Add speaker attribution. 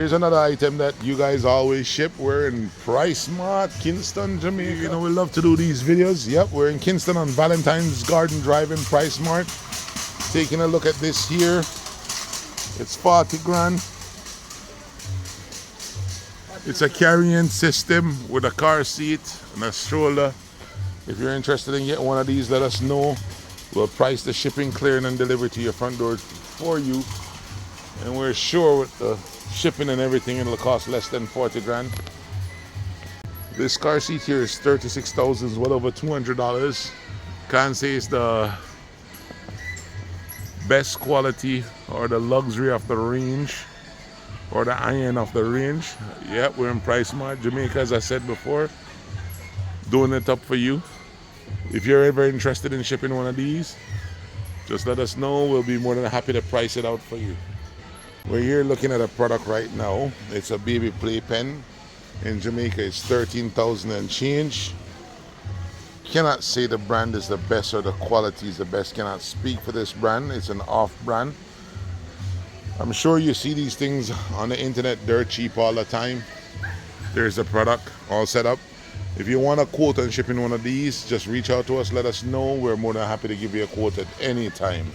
Speaker 1: Here's another item that you guys always ship. We're in Price Mart, Kingston, Jamaica. You know, we love to do these videos. Yep, we're in Kingston on Valentine's Garden Drive in Price Mart. Taking a look at this here. It's 40 grand. It's a carrying system with a car seat and a stroller. If you're interested in getting one of these, let us know. We'll price the shipping, clearing, and delivery to your front door for you. And we're sure with the shipping and everything, it'll cost less than 40 grand. This car seat here is 36,000, well over $200. Can't say it's the best quality or the luxury of the range or the iron of the range. Yeah, we're in Price Mart, Jamaica, as I said before, doing it up for you. If you're ever interested in shipping one of these, just let us know. We'll be more than happy to price it out for you. We're here looking at a product right now. It's a baby playpen. In Jamaica, it's 13,000 and change. Cannot say the brand is the best or the quality is the best. Cannot speak for this brand. It's an off brand. I'm sure you see these things on the internet dirt cheap all the time. There's the product all set up. If you want a quote on shipping one of these, just reach out to us. Let us know. We're more than happy to give you a quote at any time.